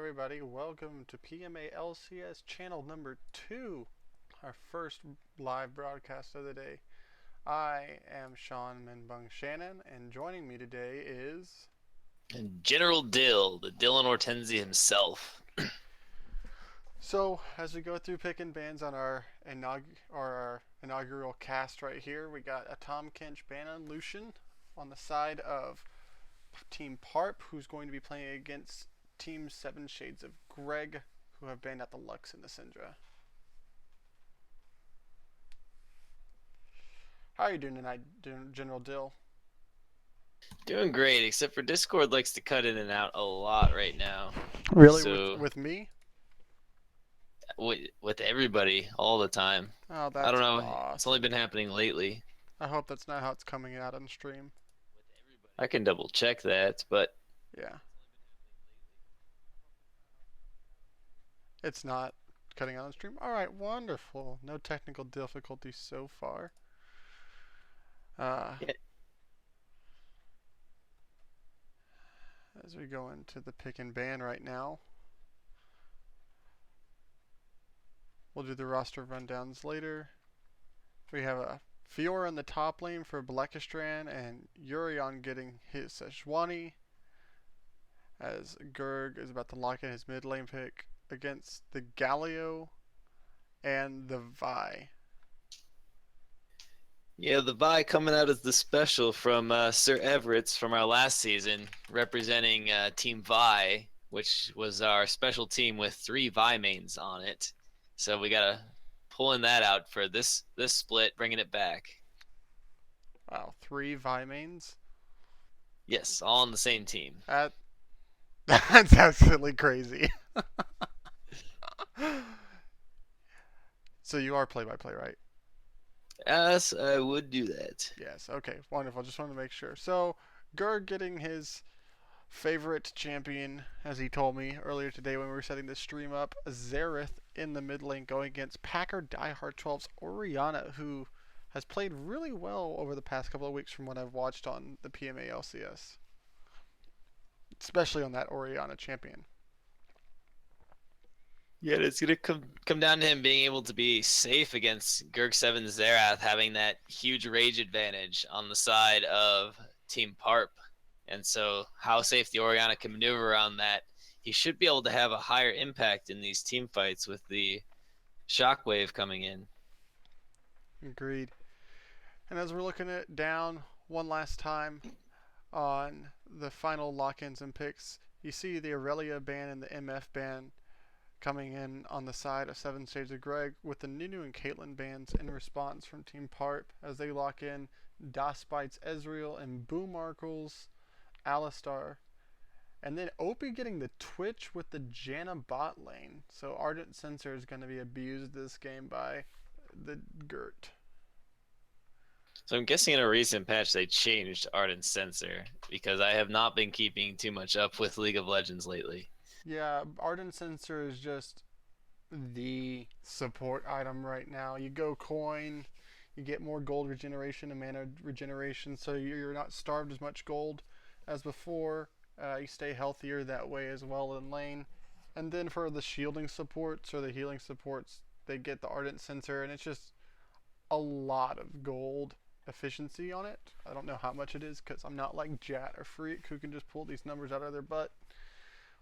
everybody. Welcome to PMA LCS channel number 2, our first live broadcast of the day. I am Sean Minbung Shannon, and joining me today is... And General Dill, the Dylan Hortensia himself. So, as we go through picking bands on our inaugural cast right here, we got a Tom Kench Bannon Lucian on the side of Team PARP, who's going to be playing against Team 7 Shades of Greg, who have banned out the Lux and the Syndra. How are you doing tonight, General Dill? Doing great, except for Discord likes to cut in and out a lot right now. Really, So, with me? with everybody all the time. Oh, I don't that's know, it's only awesome. been happening lately. I hope that's not how it's coming out on stream. I can double check that, but Yeah, it's not cutting out on stream. All right, wonderful. No technical difficulties so far. Uh, yeah, as we go into the pick and ban right now, we'll do the roster rundowns later. We have a Fiora in the top lane for Blackistran and Urion getting his Sejuani, as Gurg is about to lock in his mid lane pick against the Galio and the Vi. yeah, the Vi coming out as the special from Sir Everett's from our last season, representing Team Vi, which was our special team with 3 Vi mains on it. So we gotta pulling that out for this split, bringing it back. Wow, 3 Vi mains? Yes, all on the same team. That, that's absolutely crazy. So you are play by play, right? Yes, I would do that. Yes, okay, wonderful. Just wanted to make sure. So, Gurg getting his favorite champion, as he told me earlier today when we were setting this stream up, Xerath in the mid lane going against Packer Diehard 12's Oriana, who has played really well over the past couple of weeks from what I've watched on the PMA LCS, especially on that Oriana champion. Yeah, it's gonna come down to him being able to be safe against Gurk 7 Xerath, having that huge rage advantage on the side of Team PARP. And so how safe the Oriana can maneuver around that, he should be able to have a higher impact in these team fights with the shockwave coming in. Agreed. And as we're looking at down one last time on the final lock-ins and picks, you see the Aurelia ban and the MF ban coming in on the side of Seven Shades of Greg, with the Nunu and Caitlyn bans in response from Team PARP as they lock in Das Bites Ezreal and Boomarkle's Alistar. And then Opie getting the Twitch with the Janna bot lane. So Ardent Sensor is going to be abused this game by the Gert. So I'm guessing in a recent patch they changed Ardent Sensor, because I have not been keeping too much up with League of Legends lately. Yeah, Ardent Sensor is just the support item right now. You go coin, you get more gold regeneration and mana regeneration, so you're not starved as much gold as before. You stay healthier that way as well in lane. And then for the shielding supports or the healing supports, they get the Ardent Sensor, and it's just a lot of gold efficiency on it. I don't know how much it is because I'm not like Jat or Freak who can just pull these numbers out of their butt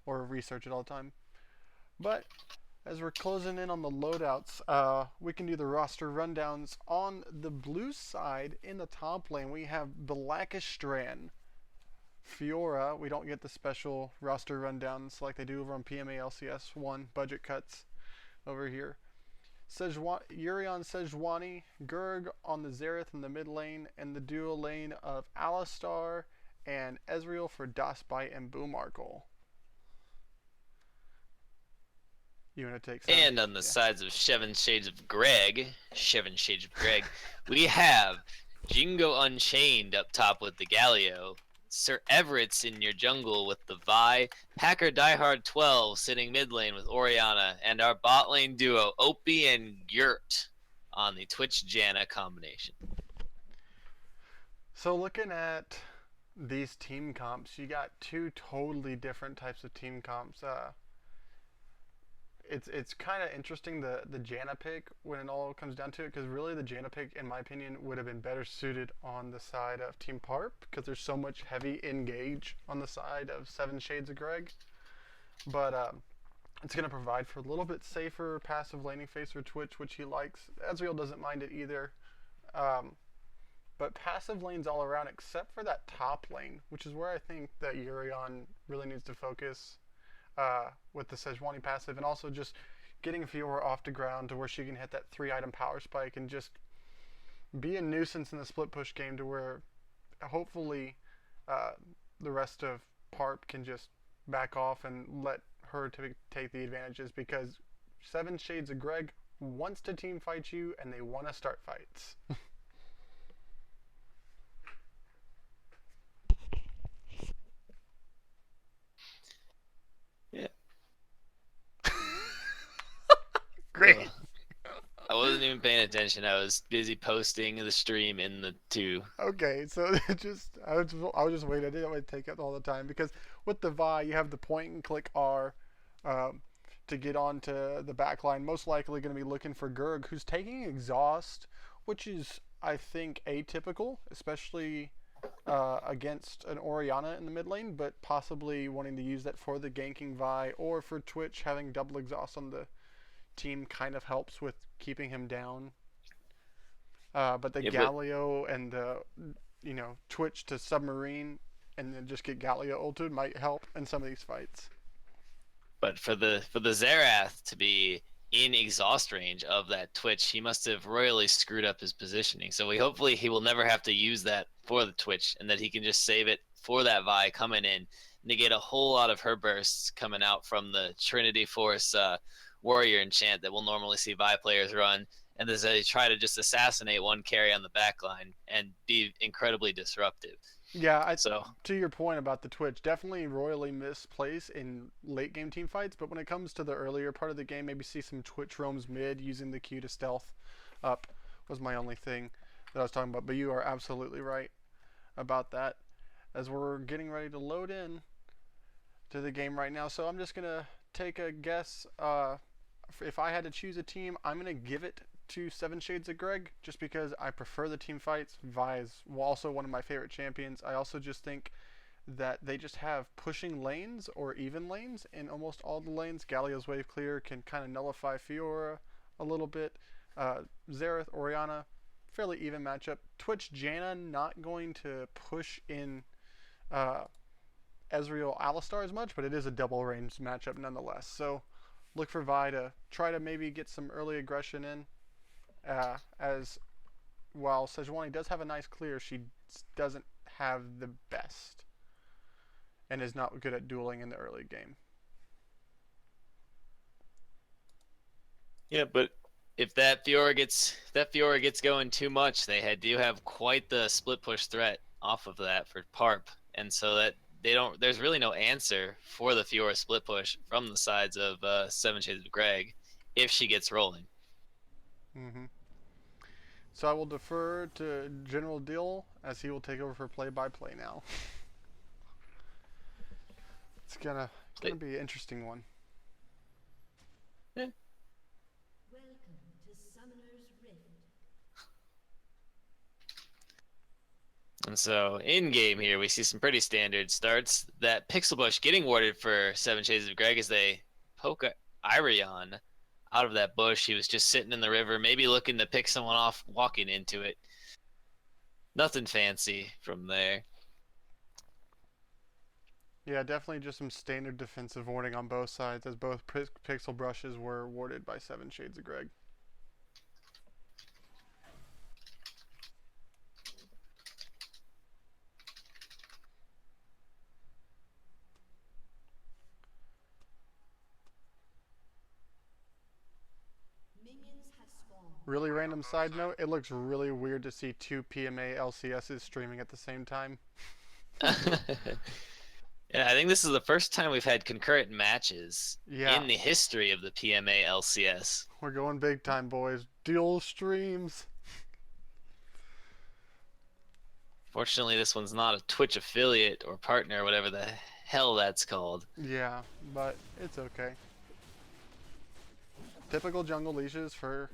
or research it all the time. But as we're closing in on the loadouts, we can do the roster rundowns. On the blue side, in the top lane, we have Blackistran, Fiora. We don't get the special roster rundowns like they do over on PMA LCS 1 budget cuts over here. Urion Sejuani, Gurg on the Xerath in the mid lane, and the dual lane of Alistar and Ezreal for Dustbite and Boomarkle. You want to take some? And on the Yeah. sides of Seven Shades of Greg, we have Jingo Unchained up top with the Galio, Sir Everett's in your jungle with the Vi, Packer Diehard 12 sitting mid lane with Oriana, and our bot lane duo, Opie and Yurt, on the Twitch Janna combination. So looking at these team comps, you got two totally different types of team comps. it's kind of interesting the Janna pick when it all comes down to it, because really the Janna pick, in my opinion, would have been better suited on the side of Team PARP because there's so much heavy engage on the side of Seven Shades of Greg. But it's going to provide for a little bit safer passive laning phase for Twitch, which he likes. Ezreal doesn't mind it either. Um, but passive lanes all around, except for that top lane, which is where I think that Urion really needs to focus with the Sejuani passive, and also just getting Fiora off the ground to where she can hit that 3-item power spike and just be a nuisance in the split push game to where hopefully uh, the rest of PARP can just back off and let her take the advantages, because Seven Shades of Greg wants to team fight you and they want to start fights. Yeah. Great. Ugh. I wasn't even paying attention. I was busy posting the stream in the two. Okay, so I was just waiting. I didn't want to take up all the time because with the Vi, you have the point and click R um, to get onto the back line. Most likely going to be looking for Gurg, who's taking exhaust, which is I think atypical, especially against an Orianna in the mid lane, but possibly wanting to use that for the ganking Vi or for Twitch. Having double exhaust on the team kind of helps with keeping him down. But the Yeah, Galio and the Twitch to submarine and then just get Galio ulted might help in some of these fights. but for the Xerath to be in exhaust range of that Twitch, he must have royally screwed up his positioning. So hopefully he will never have to use that for the Twitch, and that he can just save it for that Vi coming in and to get a whole lot of her bursts coming out from the Trinity Force warrior enchant that we'll normally see Vi players run. And as they try to just assassinate one carry on the back line and be incredibly disruptive. Yeah, So to your point about the Twitch, definitely royally misplaced in late game team fights, but when it comes to the earlier part of the game, maybe see some Twitch roams mid using the Q to stealth up was my only thing that I was talking about. But you are absolutely right about that as we're getting ready to load in to the game right now. So I'm just going to take a guess. If I had to choose a team, I'm going to give it to Seven Shades of Greg just because I prefer the team fights. Vi is also one of my favorite champions. I also just think that they just have pushing lanes or even lanes in almost all the lanes. Galio's wave clear can kind of nullify Fiora a little bit. Xerath, Orianna, fairly even matchup. Twitch, Janna not going to push in Ezreal, Alistar as much, but it is a double range matchup nonetheless. So look for Vi to try to maybe get some early aggression in. As while Sejuani does have a nice clear, she doesn't have the best and is not good at dueling in the early game. yeah, but if that Fiora gets going too much, they do have quite the split push threat off of that for PARP, and so that there's really no answer for the Fiora split push from the sides of Seven Shades of Greg if she gets rolling. Mm-hmm. So I will defer to General Deal as he will take over for play-by-play now. It's gonna be an interesting one. Yeah. Welcome to Summoner's Rift. And so in game here, we see some pretty standard starts. That Pixel Bush getting warded for Seven Shades of Greg as they poke Irion out of that bush. He was just sitting in the river, maybe looking to pick someone off walking into it. Nothing fancy from there. Yeah, definitely just some standard defensive warding on both sides, as both Pixel Brushes were warded by Seven Shades of Greg. Minions have spawned. Really random side note, it looks really weird to see two PMA LCSs streaming at the same time. Yeah, I think this is the first time we've had concurrent matches Yeah. in the history of the PMA LCS. We're going big time, boys. Dual streams. Fortunately, this one's not a Twitch affiliate or partner, whatever the hell that's called. Yeah, but it's okay. Typical jungle leashes for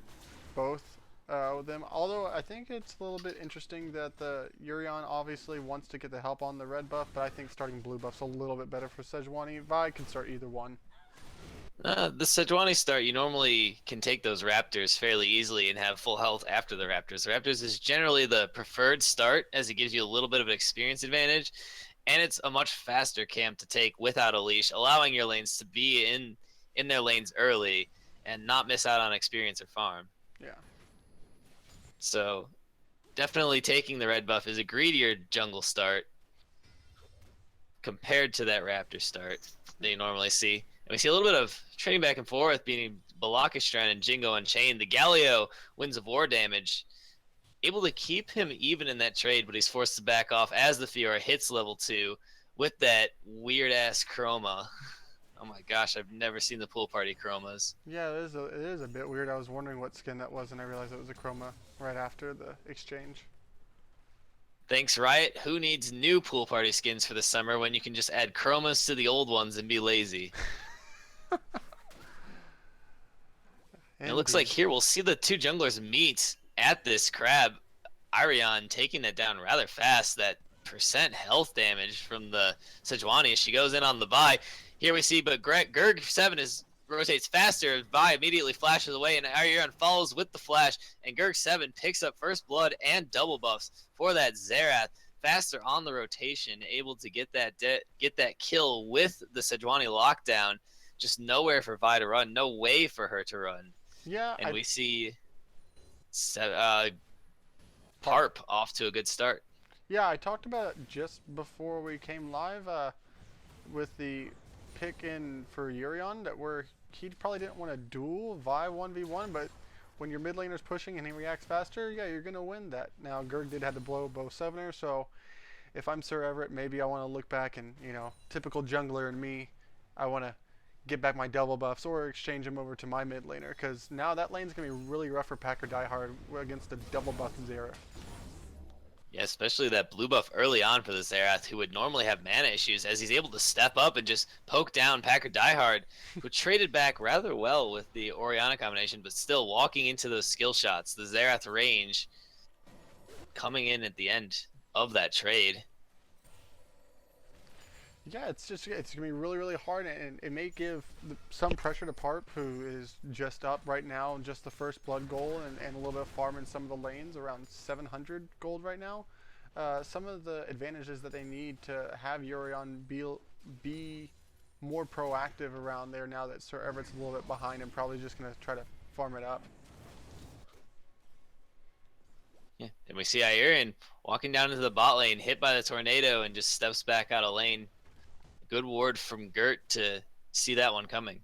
both of them. Although I think it's a little bit interesting that the Urion obviously wants to get the help on the red buff, but I think starting blue buff's a little bit better for Sejuani. Vi can start either one. The Sejuani start, you normally can take those Raptors fairly easily and have full health after the Raptors. The Raptors is generally the preferred start as it gives you a little bit of an experience advantage, and it's a much faster camp to take without a leash, allowing your lanes to be in their lanes early and not miss out on experience or farm. Yeah. So definitely taking the red buff is a greedier jungle start compared to that Raptor start that you normally see. And we see a little bit of trading back and forth between Balakistran and Jingo Unchained. The Galio wins of war damage, able to keep him even in that trade, but he's forced to back off as the Fiora hits level 2 with that weird-ass chroma. Oh my gosh, I've never seen the pool party chromas. Yeah, it is a bit weird. I was wondering what skin that was, and I realized it was a chroma right after the exchange. Thanks, Riot. Who needs new pool party skins for the summer when you can just add chromas to the old ones and be lazy? It looks like here we'll see the two junglers meet at this crab. Irion taking that down rather fast. That percent health damage from the Sejuani as she goes in on the Vi. Here we see, but Gerg7 rotates faster. Vi immediately flashes away, and Irion follows with the flash. And Gerg7 picks up first blood and double buffs for that Xerath. Faster on the rotation, able to get that kill with the Sejuani lockdown. Just nowhere for Vi to run, no way for her to run. Yeah, and we see PARP off to a good start. Yeah, I talked about it just before we came live with the pick in for Urion that he probably didn't want to duel Vi 1v1, but when your mid laner's pushing and he reacts faster, yeah, you're going to win that. Now, Gerg did have to blow both Sevener, so if I'm Sir Everett, maybe I want to look back and, typical jungler in me, I want to get back my double buffs or exchange them over to my mid laner, because now that lane's going to be really rough for Packer Diehard against a double buff Xerath. Yeah, especially that blue buff early on for the Xerath, who would normally have mana issues, as he's able to step up and just poke down Packer Diehard, who traded back rather well with the Orianna combination, but still walking into those skill shots. The Xerath range coming in at the end of that trade. Yeah, it's going to be really, really hard, and it may give some pressure to PARP, who is just up right now, just the first blood goal, and a little bit of farm in some of the lanes, around 700 gold right now. Some of the advantages that they need to have Urion be more proactive around there now that Sir Everett's a little bit behind and probably just going to try to farm it up. Yeah, and we see Irion walking down into the bot lane, hit by the tornado, and just steps back out of lane. Good ward from Gert to see that one coming.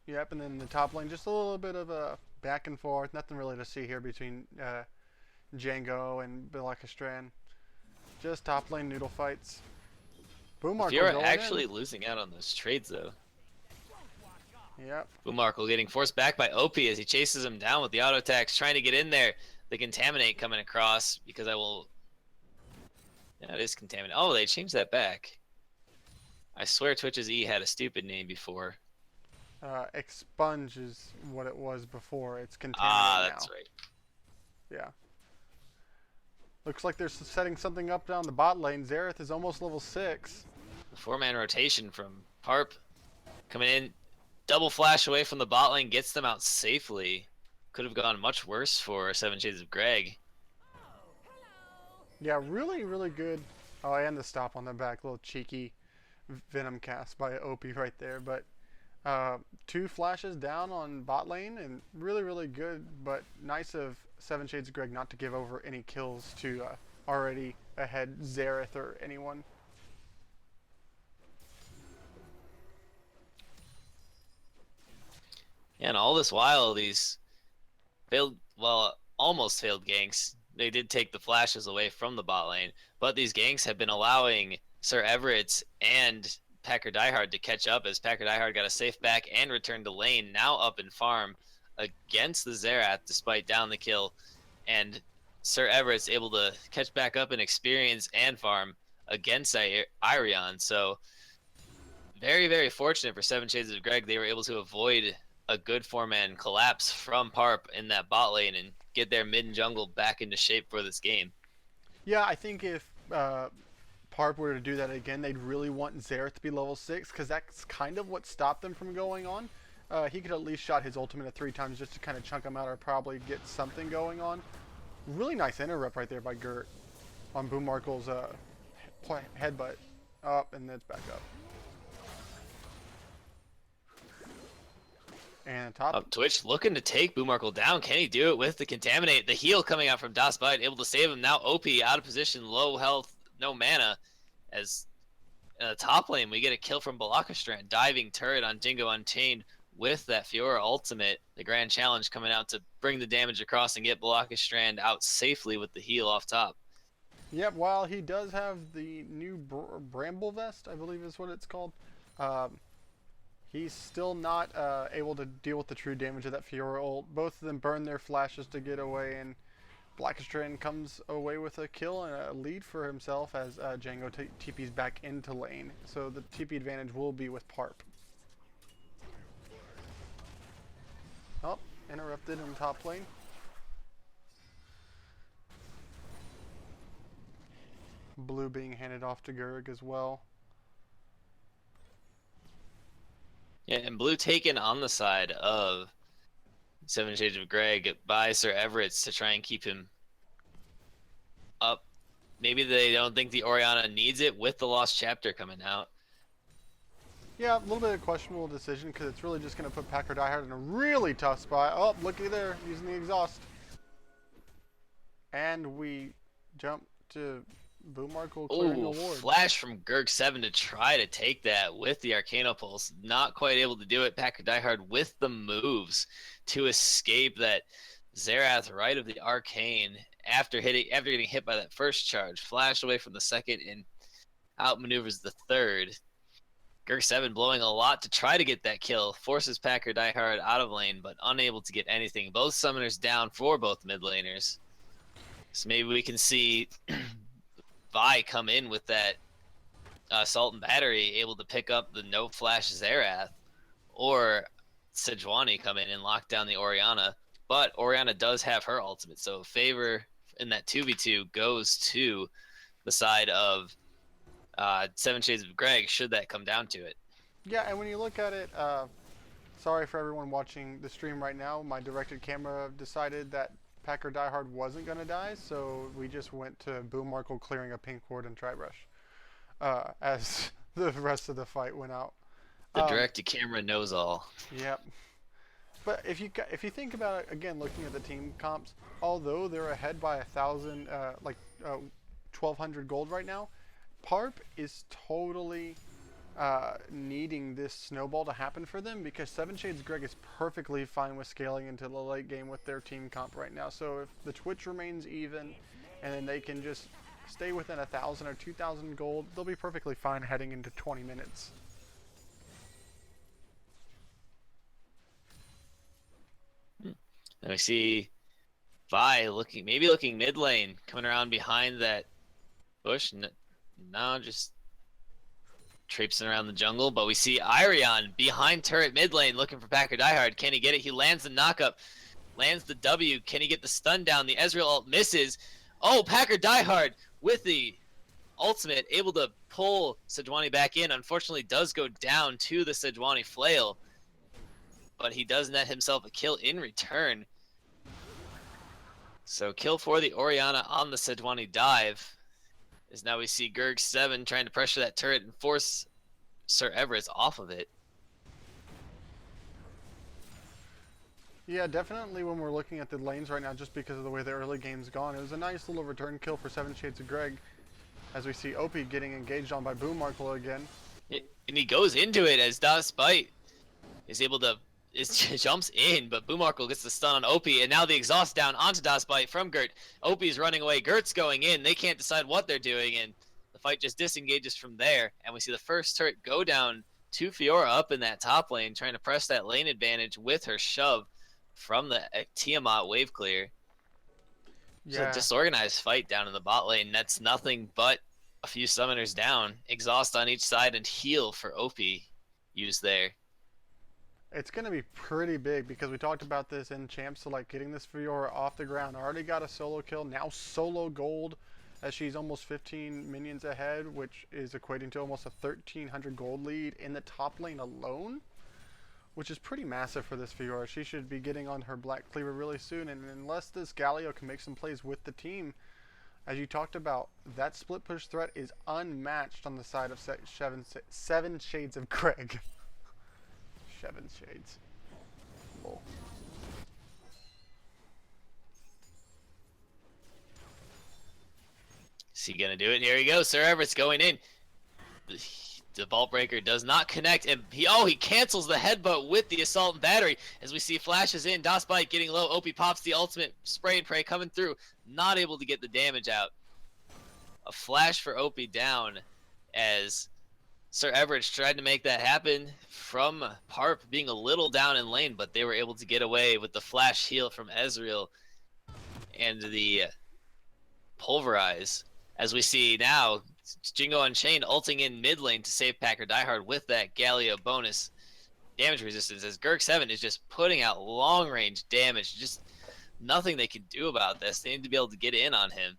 Yep, and then the top lane, just a little bit of a back and forth. Nothing really to see here between Django and Balakistran. Just top lane noodle fights. Boomarkle You're going actually in. losing out on those trades, though. Yep. Boomarkle getting forced back by OP as he chases him down with the auto attacks, trying to get in there. The Contaminate coming across because I will... Yeah, it is Contaminate. Oh, they changed that back. I swear Twitch's E had a stupid name before. Expunge is what it was before. It's Contaminate Ah, that's now. right. Yeah. Looks like they're setting something up down the bot lane. Xerath is almost level 6. The 4-man rotation from PARP coming in. Double flash away from the bot lane, gets them out safely. Could have gone much worse for 7 Shades of Greg. Yeah, really, really good. Oh, and the stop on the back. Little cheeky Venom cast by OP right there. But 2 flashes down on bot lane and really, really good. But nice of 7 Shades of Greg not to give over any kills to already ahead Xerath or anyone. Yeah, and all this while, these almost failed ganks, they did take the flashes away from the bot lane, but these ganks have been allowing Sir Everett and Packer Diehard to catch up as Packer Diehard got a safe back and returned to lane, now up in farm against the Xerath despite down the kill, and Sir Everett's able to catch back up in experience and farm against Irion. So very, very fortunate for 7 Shades of Greg. They were able to avoid a good 4-man collapse from PARP in that bot lane and get their mid and jungle back into shape for this game. Yeah, I think if PARP were to do that again, they'd really want Xerath to be level 6, because that's kind of what stopped them from going on. He could at least shot his ultimate at 3 times just to kind of chunk him out or probably get something going on. Really nice interrupt right there by Gert on Boommarkle's headbutt. Up, and then it's back up. And top. Up Twitch looking to take Boommarkle down. Can he do it with the Contaminate? The heal coming out from DasBite, able to save him. Now OP out of position, low health, no mana. As in the top lane, we get a kill from Balakastrand. Diving turret on Jingo Unchained with that Fiora ultimate. The grand challenge coming out to bring the damage across and get Balakastrand out safely with the heal off top. Yep, while he does have the new Bramble Vest, I believe is what it's called, he's still not able to deal with the true damage of that Fiora ult. Both of them burn their flashes to get away, and Balakastrand comes away with a kill and a lead for himself as Django TP's back into lane. So the TP advantage will be with PARP. Oh, interrupted in top lane. Blue being handed off to Gurg as well. Yeah, and Blue taken on the side of Seven Shades of Greg by Sir Everett to try and keep him up. Maybe they don't think the Orianna needs it with the Lost Chapter coming out. Yeah, a little bit of a questionable decision because it's really just going to put Packer Diehard in a really tough spot. Oh, looky there, using the exhaust. And we jump to Boommarkle clearing a ward. Flash from Gurg7 to try to take that with the Arcano Pulse. Not quite able to do it. Packer Diehard with the moves to escape that Xerath right of the Arcane after getting hit by that first charge. Flash away from the second and outmaneuvers the third. Gurg7 blowing a lot to try to get that kill. Forces Packer Diehard out of lane, but unable to get anything. Both summoners down for both mid laners. So maybe we can see Vi come in with that Assault and Battery, able to pick up the no flash Xerath, or Sejuani come in and lock down the Orianna. But Orianna does have her ultimate, so favor in that 2v2 goes to the side of Seven Shades of Greg, should that come down to it. Yeah, and when you look at it, sorry for everyone watching the stream right now, my directed camera decided that Packer Diehard wasn't going to die, so we just went to Boommarkle clearing a pink ward and Tri-Brush as the rest of the fight went out. The directed camera knows all. Yep. But if you think about it, again, looking at the team comps, although they're ahead by 1,200 gold right now, PARP is totally needing this snowball to happen for them, because Seven Shades Greg is perfectly fine with scaling into the late game with their team comp right now. So if the Twitch remains even and then they can just stay within 1,000 or 2,000 gold, they'll be perfectly fine heading into 20 minutes. And we see Vi maybe looking mid lane, coming around behind that bush. Now just traipsing around the jungle, but we see Irion behind turret mid lane looking for Packer Diehard. Can he get it? He lands the knockup, lands the W. Can he get the stun down? The Ezreal ult misses. Oh, Packer Diehard with the ultimate, able to pull Sejuani back in. Unfortunately, does go down to the Sejuani flail, but he does net himself a kill in return. So kill for the Orianna on the Sejuani dive. As now we see Gurg7 trying to pressure that turret and force Sir Everett off of it. Yeah, definitely when we're looking at the lanes right now, just because of the way the early game's gone, it was a nice little return kill for Seven Shades of Greg, as we see OP getting engaged on by Boommarkle again. And he goes into it as DasBite is able to jumps in, but Boommarkle gets the stun on OP, and now the exhaust down onto DasBite from Gert. OP's running away, Gert's going in, they can't decide what they're doing, and the fight just disengages from there, and we see the first turret go down to Fiora up in that top lane, trying to press that lane advantage with her shove from the Tiamat wave clear. Yeah. It's a disorganized fight down in the bot lane. That's nothing but a few summoners down, exhaust on each side, and heal for OP used there. It's going to be pretty big because we talked about this in Champs, so like getting this Fiora off the ground. Already got a solo kill, now solo gold as she's almost 15 minions ahead, which is equating to almost a 1,300 gold lead in the top lane alone, which is pretty massive for this Fiora. She should be getting on her Black Cleaver really soon, and unless this Galio can make some plays with the team, as you talked about, that split push threat is unmatched on the side of Seven Shades of Greg. Seven Shades. Lol. Is he gonna do it? Here he goes. Sir Everett's going in. The Vault Breaker does not connect, and he cancels the headbutt with the Assault and Battery. As we see flashes in, DOSBite getting low. OP pops the ultimate, spray and pray coming through, not able to get the damage out. A flash for OP down, as Sir Everett tried to make that happen from PARP being a little down in lane, but they were able to get away with the flash heal from Ezreal and the Pulverize. As we see now, Jingo Unchained ulting in mid lane to save Packer Diehard with that Galio bonus damage resistance, as Gurk7 is just putting out long range damage. Just nothing they can do about this. They need to be able to get in on him.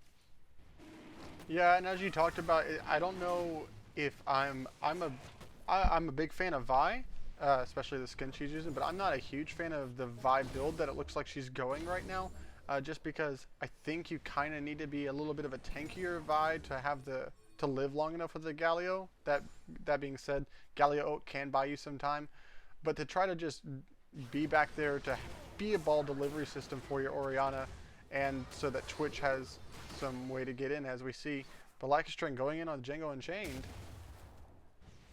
Yeah, and as you talked about, I don't know if I'm a big fan of Vi, especially the skin she's using, but I'm not a huge fan of the Vi build that it looks like she's going right now. Just because I think you kind of need to be a little bit of a tankier Vi to live long enough with the Galio. That being said, Galio ult can buy you some time, but to try to just be back there to be a ball delivery system for your Orianna, and so that Twitch has some way to get in, as we see Blackstring going in on Django Unchained,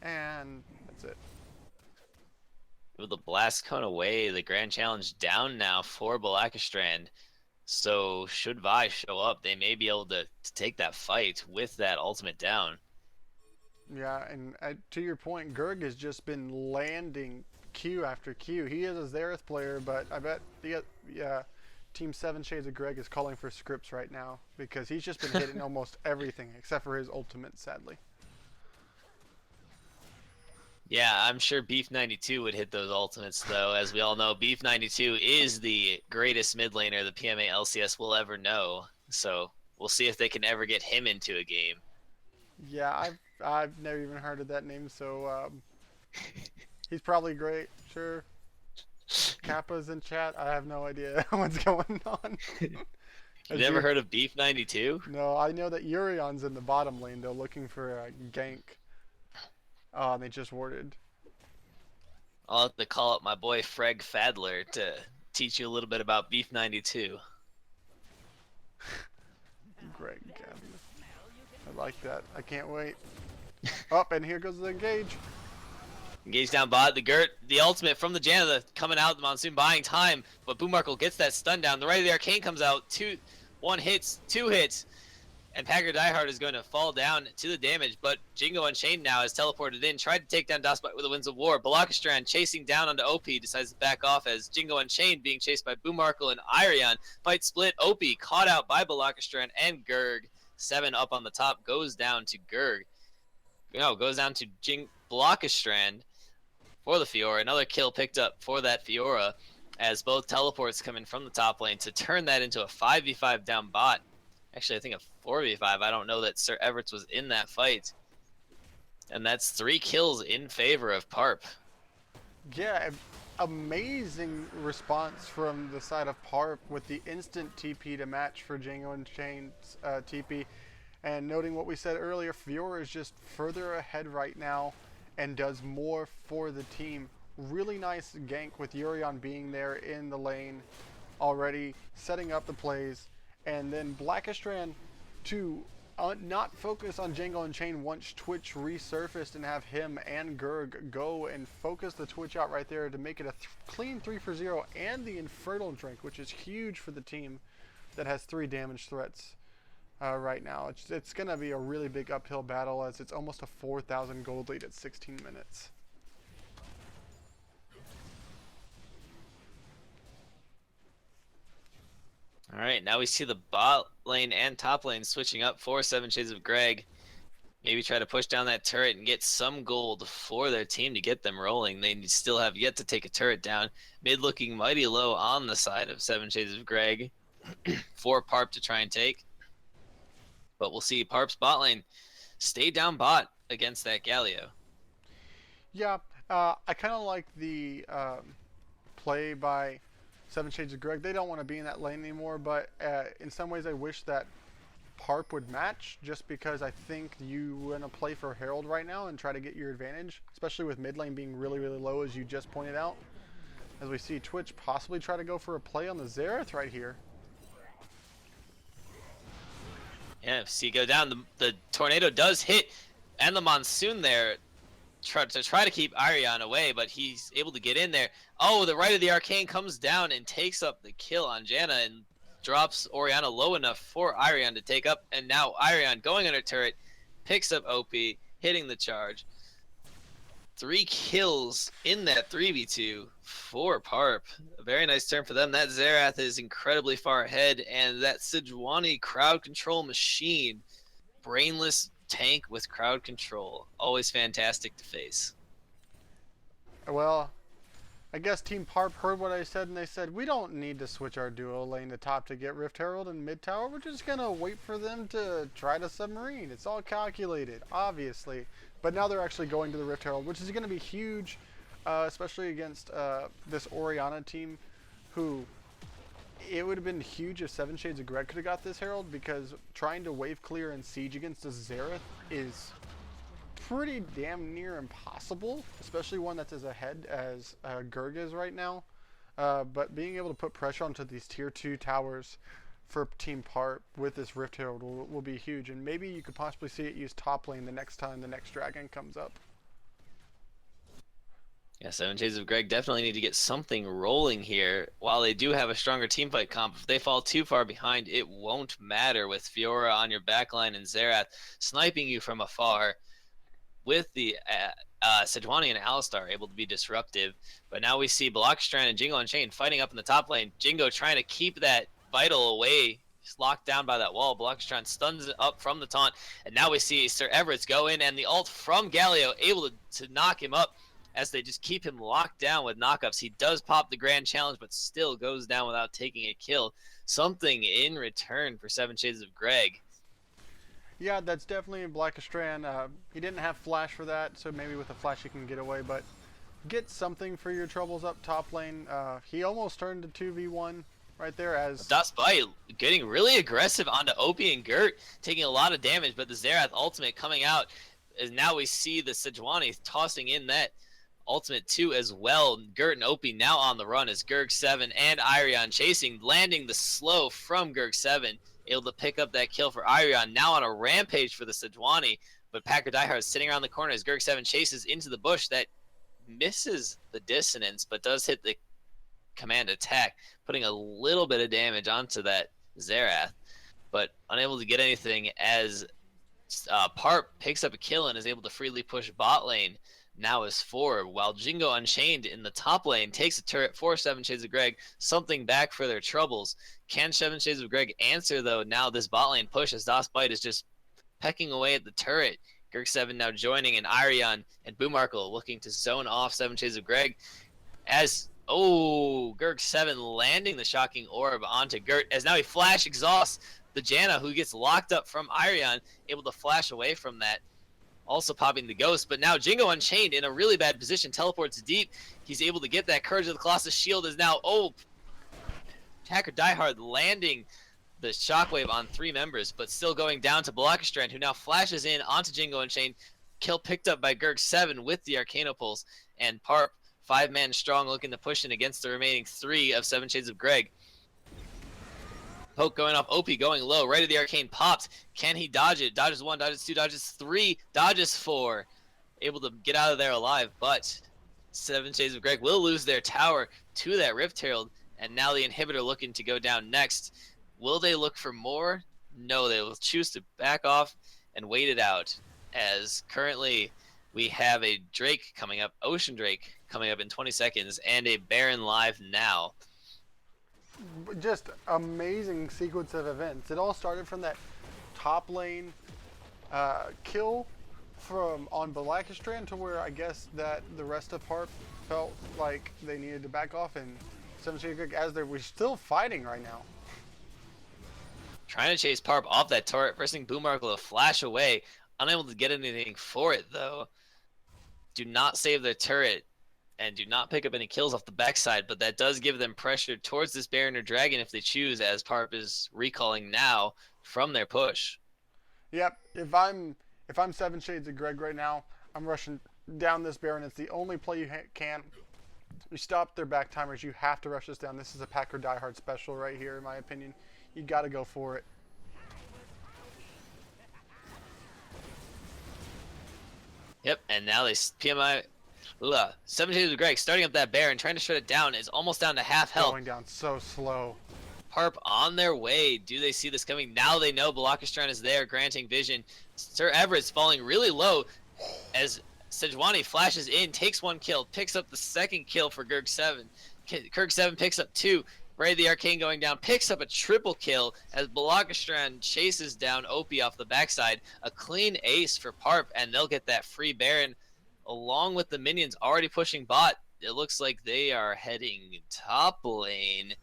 and that's it. With the blast cone away, the grand challenge down now for Balakastrand. So should Vi show up, they may be able to take that fight with that ultimate down. Yeah, and to your point, Gurg has just been landing Q after Q. He is a Xerath player, but I bet Team 7 Shades of Greg is calling for scripts right now because he's just been hitting almost everything except for his ultimate, sadly. Yeah, I'm sure Beef 92 would hit those ultimates, though. As we all know, Beef 92 is the greatest mid laner the PMA LCS will ever know. So we'll see if they can ever get him into a game. Yeah, I've never even heard of that name, so he's probably great, sure. Kappa's in chat. I have no idea what's going on. You've never heard of Beef 92? No, I know that Urion's in the bottom lane, though, looking for a gank. And they just warded. I'll have to call up my boy Freg Fadler to teach you a little bit about Beef 92. Greg, I like that. I can't wait. Up, and here goes the engage. Engage down bot. The ultimate from the Janna coming out. The Monsoon buying time, but Boomarkle gets that stun down. The right of the Arcane comes out. Two hits. And Packer Diehard is going to fall down to the damage, but Jingo Unchained now has teleported in, tried to take down DOSBite with the Winds of War. Balakastrand chasing down onto OP, decides to back off as Jingo Unchained being chased by Boomarkle and Irion. Fight split, OP caught out by Balakastrand and Gurg. 7 up on the top, goes down to Gurg. No, goes down to Balakastrand for the Fiora. Another kill picked up for that Fiora as both teleports come in from the top lane to turn that into a 5v5 down bot. Actually, I think a 4v5. I don't know that Sir Everett was in that fight. And that's 3 kills in favor of PARP. Yeah, amazing response from the side of PARP with the instant TP to match for Django Unchained's TP. And noting what we said earlier, Fiora is just further ahead right now and does more for the team. Really nice gank with Urion being there in the lane already, setting up the plays. And then Blackastran to not focus on Django Unchained once Twitch resurfaced and have him and Gurg go and focus the Twitch out right there to make it a clean 3-for-0 and the Infernal Drink, which is huge for the team that has 3 damage threats right now. It's going to be a really big uphill battle as it's almost a 4,000 gold lead at 16 minutes. All right, now we see the bot lane and top lane switching up for 7 Shades of Greg. maybe try to push down that turret and get some gold for their team to get them rolling. They still have yet to take a turret down. Mid looking mighty low on the side of Seven Shades of Greg for PARP to try and take. But we'll see PARP's bot lane stay down bot against that Galio. Yeah, I kind of like the play by Seven Shades of Greg. They don't want to be in that lane anymore, but in some ways I wish that PARP would match, just because I think you want to play for Herald right now and try to get your advantage, especially with mid lane being really, really low, as you just pointed out. As we see Twitch possibly try to go for a play on the Xerath right here. Yeah, see go down. The tornado does hit, and the monsoon there try to keep Arion away, but he's able to get in there. Oh, the right of the arcane comes down and takes up the kill on Janna and drops Orianna low enough for Arion to take up, and now Arion going under turret picks up OP, hitting the charge. 3 kills in that 3v2 for PARP. A very nice turn for them. That Xerath is incredibly far ahead, and that Sejuani crowd control machine, brainless tank with crowd control, always fantastic to face. Well, I guess Team PARP heard what I said, and they said, we don't need to switch our duo lane to top to get Rift Herald and mid tower. We're just going to wait for them to try to submarine. It's all calculated, obviously. But now they're actually going to the Rift Herald, which is going to be huge, especially against this Orianna team, who it would have been huge if Seven Shades of Greg could have got this Herald, because trying to wave clear and siege against a Xerath is pretty damn near impossible, especially one that's as ahead as Gurg is right now. But being able to put pressure onto these tier 2 towers for Team PARP with this Rift Herald will be huge, and maybe you could possibly see it use top lane the next time the next dragon comes up. Yeah, Seven Shades of Greg definitely need to get something rolling here. While they do have a stronger teamfight comp, if they fall too far behind, it won't matter with Fiora on your backline and Xerath sniping you from afar. With the Sejuani and Alistar able to be disruptive. But now we see Blockstrand and Jingo Unchained fighting up in the top lane. Jingo trying to keep that Vital away. He's locked down by that wall. Blockstrand stuns it up from the taunt. And now we see Sir Everett's go in, and the ult from Galio able to knock him up as they just keep him locked down with knockups. He does pop the Grand Challenge, but still goes down without taking a kill. Something in return for Seven Shades of Greg. Yeah, that's definitely Blackstrand. He didn't have flash for that, so maybe with a flash he can get away, but get something for your troubles up top lane. He almost turned to 2v1 right there as... Daspai getting really aggressive onto Opie and Gert, taking a lot of damage, but the Xerath ultimate coming out, as now we see the Sejuani tossing in that ultimate too as well. Gert and Opie now on the run as Gurg7 and Irion chasing, landing the slow from Gurg7. Able to pick up that kill for Irion, now on a rampage for the Sejuani, but Packer Diehard sitting around the corner as Gurg7 chases into the bush that misses the dissonance, but does hit the command attack, putting a little bit of damage onto that Xerath, but unable to get anything as PARP picks up a kill and is able to freely push bot lane. Now is 4, while Jingo Unchained in the top lane takes a turret for Seven Shades of Greg, something back for their troubles. Can Seven Shades of Greg answer, though, now this bot lane push as DasBite is just pecking away at the turret? Gurg7 now joining, and Irion and Boomarkle looking to zone off Seven Shades of Greg as, Gurg7 landing the shocking orb onto Gert as now he flash exhausts the Janna, who gets locked up from Irion, able to flash away from that. Also popping the ghost, but now Jingo Unchained in a really bad position, teleports deep. He's able to get that Courage of the Colossus shield is now, Packer Diehard landing the shockwave on 3 members, but still going down to Blockstrand, who now flashes in onto Jingo Unchained. Kill picked up by Gurg7 with the Arcanopulse, and PARP, 5-man strong, looking to push in against the remaining 3 of Seven Shades of Greg. Poke going off, OP going low, right of the arcane pops. Can he dodge it? Dodges 1, dodges 2, dodges 3, dodges 4. Able to get out of there alive, but Seven Shades of Greg will lose their tower to that Rift Herald, and now the inhibitor looking to go down next. Will they look for more? No, they will choose to back off and wait it out, as currently we have a Drake coming up, Ocean Drake coming up in 20 seconds, and a Baron live now. Just amazing sequence of events. It all started from that top lane kill from on Balakistran to where I guess that the rest of PARP felt like they needed to back off, and 7 Shades of Greg, as we're still fighting right now. Trying to chase Parp off that turret, pressing Boomarkle to flash away. Unable to get anything for it, though. Do not save their turret, and do not pick up any kills off the backside, but that does give them pressure towards this Baron or Dragon if they choose, as Parp is recalling now from their push. Yep, if I'm 7 Shades of Greg right now, I'm rushing down this Baron. It's the only play you can. You stop their back timers. You have to rush this down. This is a Packer Die Hard special right here, in my opinion. You got to go for it. Yep, and now they PMI. 7 Shades of Greg starting up that Baron, trying to shut it down, is almost down to half health. Going down so slow. Parp on their way. Do they see this coming? Now they know Balakistran is there, granting vision. Sir Everett's falling really low as Sejuani flashes in, takes 1 kill, picks up the 2nd kill for Gerg7. Gerg7 picks up 2. Ray the Arcane going down, picks up a triple kill as Balakistran chases down Opie off the backside. A clean ace for Parp, and they'll get that free Baron along with the minions already pushing bot. It looks like they are heading top lane.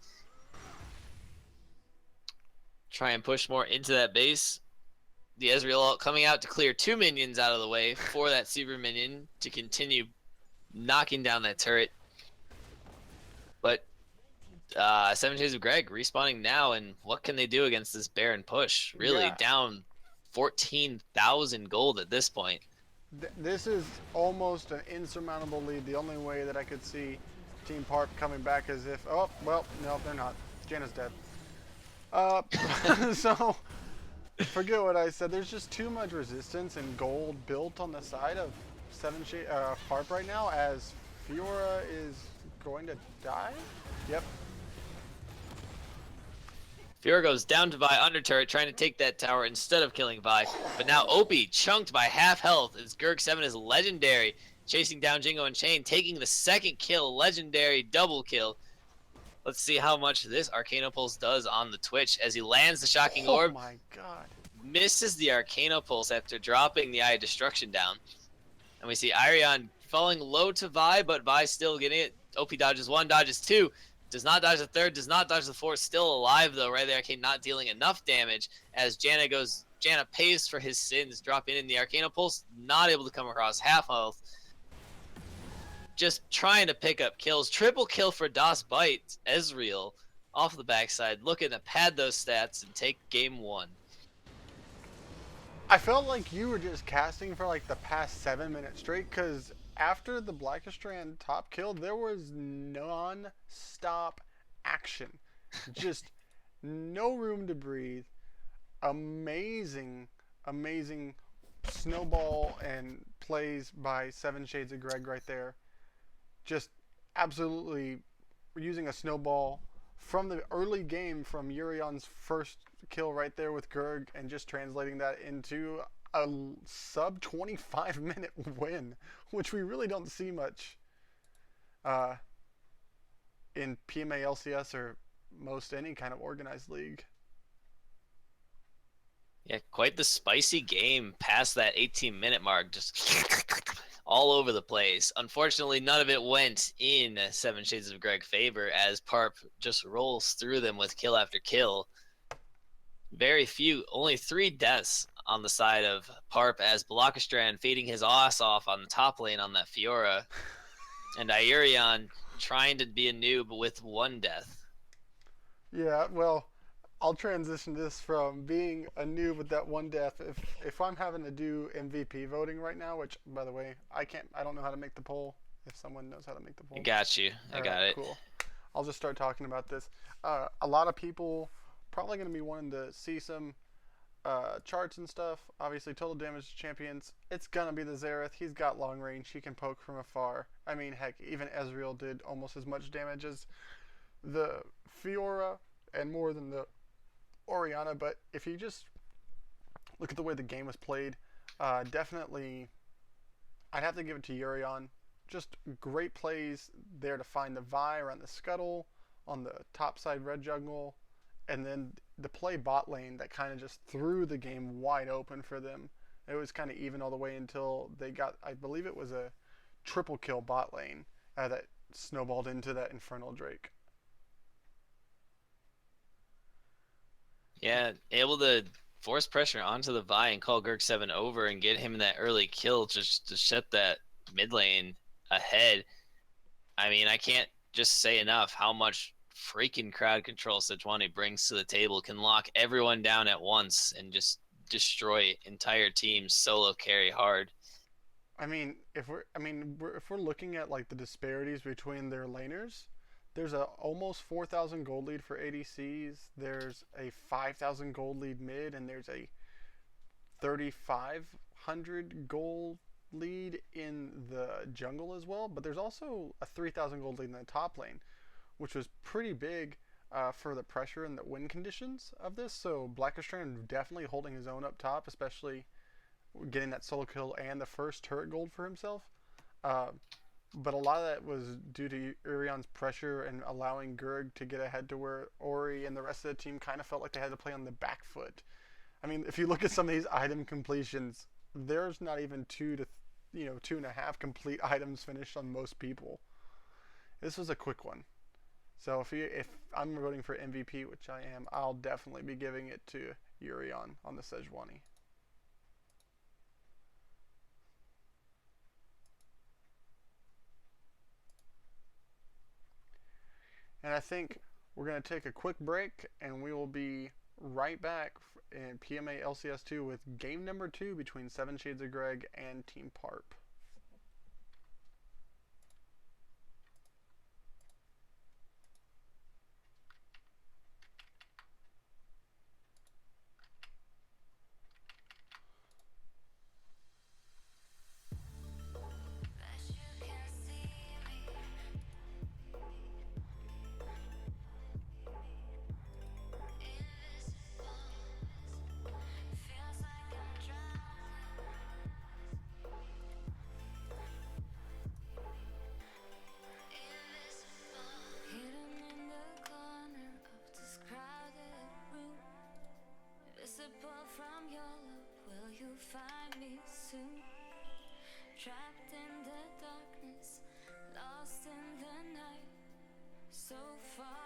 Try and push more into that base. The Ezreal coming out to clear 2 minions out of the way for that super minion to continue knocking down that turret. But 7 Shades of Greg respawning now, and what can they do against this Baron push? Really down 14,000 gold at this point. This is almost an insurmountable lead. The only way that I could see Team Parp coming back is if, oh, well, no, they're not. Janna's dead. So, forget what I said. There's just too much resistance and gold built on the side of Parp right now, as Fiora is going to die? Yep. Fiora goes down to Vi under turret, trying to take that tower instead of killing Vi. But now Opie chunked by half health as Gerg7 is legendary, chasing down Jingo Unchained, taking the 2nd kill, legendary double kill. Let's see how much this Arcanopulse does on the Twitch as he lands the Shocking Orb. Oh my god. Misses the Arcanopulse after dropping the Eye of Destruction down. And we see Irion falling low to Vi, but Vi still getting it. OP dodges 1, dodges 2. Does not dodge the 3rd, does not dodge the 4th. Still alive though, right there. Arcane not dealing enough damage as Janna pays for his sins, dropping in the Arcanopulse, not able to come across half health. Just trying to pick up kills. Triple kill for Das Bite. Ezreal off the backside, looking to pad those stats and take game 1. I felt like you were just casting for like the past 7 minutes straight, because after the Balakistran top kill, there was non-stop action. Just no room to breathe. Amazing snowball and plays by 7 Shades of Greg right there. Just absolutely using a snowball from the early game from Urion's first kill right there with Gerg, and just translating that into a sub 25 minute win, which we really don't see much in PMA, LCS, or most any kind of organized league. Yeah, quite the spicy game past that 18-minute mark, just all over the place. Unfortunately, none of it went in 7 Shades of Greg favor as Parp just rolls through them with kill after kill. Very few, only 3 deaths on the side of Parp as Balakistran fading his ass off on the top lane on that Fiora. And Aurion trying to be a noob with 1 death. Yeah, well, I'll transition this from being a noob with that 1 death. If I'm having to do MVP voting right now, which, by the way, I don't know how to make the poll. If someone knows how to make the poll. I got you. I got it. Cool. I'll just start talking about this. A lot of people probably going to be wanting to see some charts and stuff. Obviously, total damage champions. It's going to be the Xerath. He's got long range. He can poke from afar. I mean, heck, even Ezreal did almost as much damage as the Fiora and more than the Orianna. But if you just look at the way the game was played, definitely I'd have to give it to Urion. Just great plays there to find the Vi around the scuttle on the top side red jungle, and then the play bot lane that kind of just threw the game wide open for them. It was kind of even all the way until they got, I believe it was a triple kill bot lane that snowballed into that Infernal Drake. Yeah, able to force pressure onto the Vi and call Gurk 7 over and get him that early kill just to shut that mid lane ahead. I mean, I can't just say enough how much freaking crowd control Sejuani brings to the table. Can lock everyone down at once and just destroy entire teams solo carry hard. I mean, if we're looking at like the disparities between their laners, there's a almost 4,000 gold lead for ADCs. There's a 5,000 gold lead mid, and there's a 3,500 gold lead in the jungle as well. But there's also a 3,000 gold lead in the top lane, which was pretty big for the pressure and the win conditions of this. So Blackestran definitely holding his own up top, especially getting that solo kill and the first turret gold for himself. Uh, but a lot of that was due to Urion's pressure and allowing Gurg to get ahead to where Ori and the rest of the team kind of felt like they had to play on the back foot. I mean, if you look at some of these item completions, there's not even 2.5 complete items finished on most people. This was a quick one. So if I'm voting for MVP, which I am, I'll definitely be giving it to Urion on the Sejuani. And I think we're going to take a quick break, and we will be right back in PMA LCS 2 with game number 2 between Seven Shades of Greg and Team PARP. From your love, will you find me soon? Trapped in the darkness, lost in the night, so far